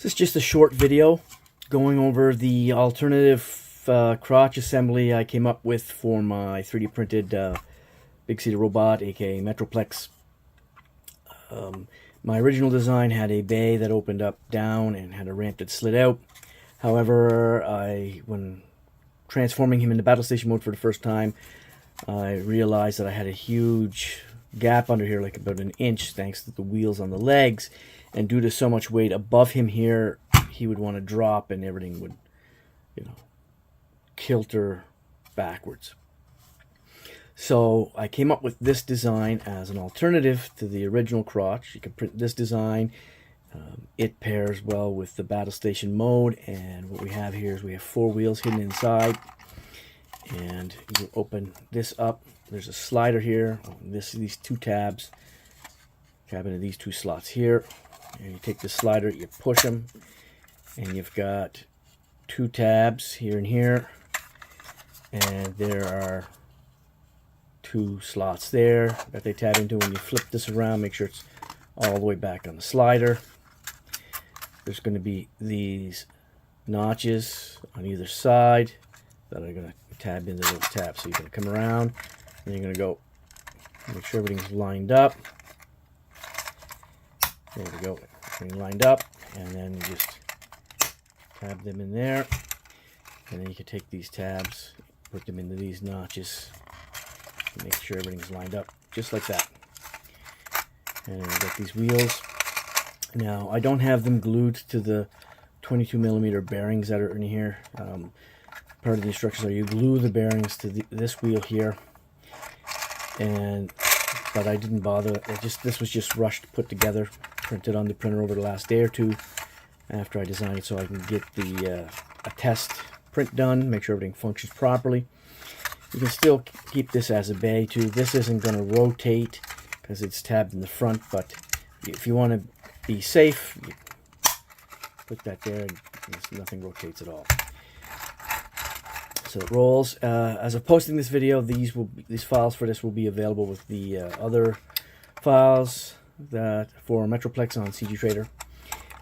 This is just a short video going over the alternative crotch assembly I came up with for my 3D printed big seater robot, aka Metroplex. My original design had a bay that opened up down and had a ramp that slid out. However, when transforming him into battle station mode for the first time, I realized that I had a huge gap under here, like about an inch, thanks to the wheels on the legs. And due to so much weight above him here, he would want to drop and everything would, kilter backwards. So I came up with this design as an alternative to the original crotch. You can print this design. It pairs well with the battle station mode, and what we have here is we have 4 wheels hidden inside. And you open this up. There's a slider here. These 2 tabs tab into these 2 slots here. And you take the slider, you push them, and you've got 2 tabs here and here, and there are 2 slots there that they tab into. When you flip this around, make sure it's all the way back on the slider. There's going to be these notches on either side that are going to tab into those tabs. So you're going to come around, and you're going to go make sure everything's lined up. There we go, everything lined up, and then you just tab them in there, and then you can take these tabs, put them into these notches, and make sure everything's lined up, just like that. And then you got these wheels. Now, I don't have them glued to the 22mm bearings that are in here. Part of the instructions are you glue the bearings to this wheel here, but I didn't bother. This was just rushed, put together, printed on the printer over the last day or 2 after I designed it, so I can get a test print done, make sure everything functions properly. You can still keep this as a bay too. This isn't going to rotate because it's tabbed in the front, but if you want to be safe, you put that there and nothing rotates at all. So it rolls. As of posting this video, these files for this will be available with the other files for Metroplex on CGtrader.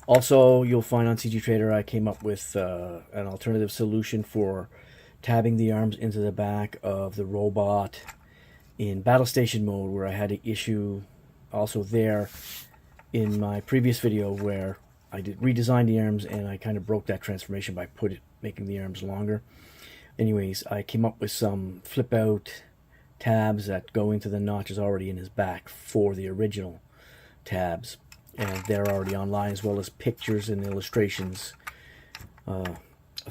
Also, you'll find on CGtrader I came up with an alternative solution for tabbing the arms into the back of the robot in battle station mode, where I had an issue also there in my previous video where I redesigned the arms and I kind of broke that transformation by making the arms longer. Anyways, I came up with some flip out tabs that go into the notches already in his back for the original tabs, and they're already online, as well as pictures and illustrations of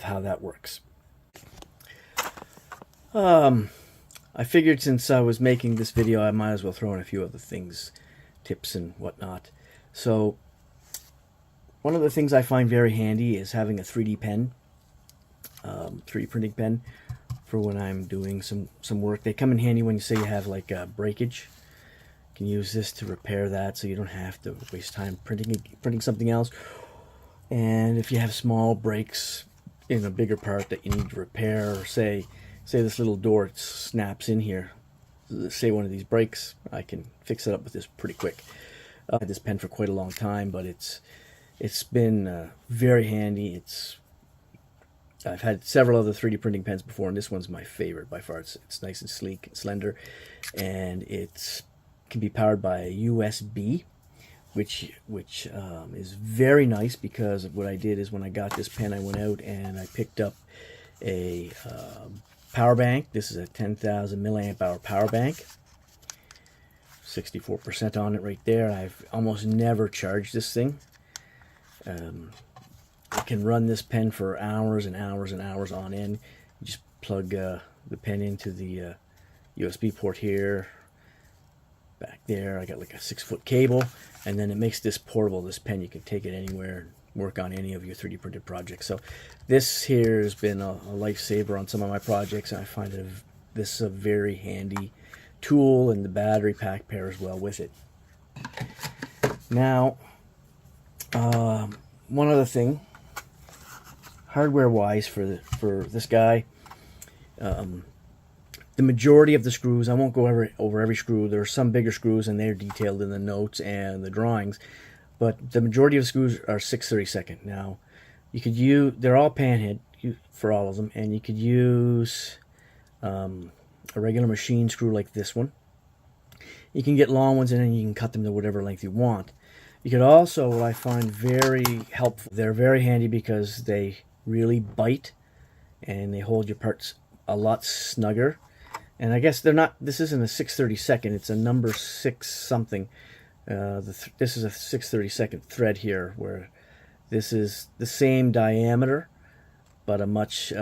how that works. I figured since I was making this video, I might as well throw in a few other things, tips and whatnot. So one of the things I find very handy is having a 3D pen, 3D printing pen, for when I'm doing some work. They come in handy when you say you have like a breakage. You can use this to repair that, so you don't have to waste time printing something else. And if you have small breaks in a bigger part that you need to repair, or say this little door snaps in here, say one of these breaks, I can fix it up with this pretty quick. I've had this pen for quite a long time, but it's been very handy. I've had several other 3D printing pens before, and this one's my favorite by far. It's nice and sleek and slender, and it can be powered by a USB, which is very nice, because what I did is when I got this pen, I went out and I picked up a power bank. This is a 10,000 milliamp hour power bank, 64% on it right there. I've almost never charged this thing. I can run this pen for hours and hours and hours on end. You just plug the pen into the USB port here, back there. I got like a 6-foot cable, and then it makes this portable. This pen, you can take it anywhere and work on any of your 3D printed projects. So this here has been a lifesaver on some of my projects, and I find this a very handy tool, and the battery pack pairs well with it. Now, one other thing, hardware wise, for this guy, the majority of the screws, I won't go over every screw. There are some bigger screws, and they're detailed in the notes and the drawings. but the majority of screws are 6/32. Now, you could use, they're all panhead for all of them, and you could use a regular machine screw like this one. You can get long ones, and then you can cut them to whatever length you want. You could also, what I find very helpful, they're very handy because they really bite and they hold your parts a lot snugger. And I guess they're not, this isn't a 6/32, it's a number 6 something. This is a 6/32 thread here, where this is the same diameter but a much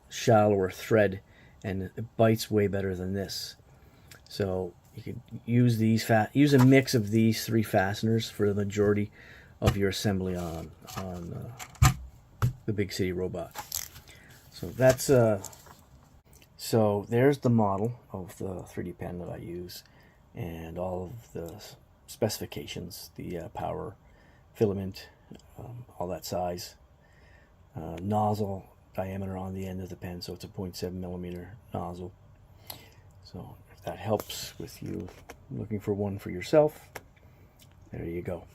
shallower thread, and it bites way better than this. So you could use these use a mix of these 3 fasteners for the majority of your assembly on the Big City robot. So that's so there's the model of the 3D pen that I use, and all of the specifications, the power, filament, all that size, nozzle diameter on the end of the pen, so it's a 0.7mm nozzle. So if that helps with you looking for one for yourself, there you go.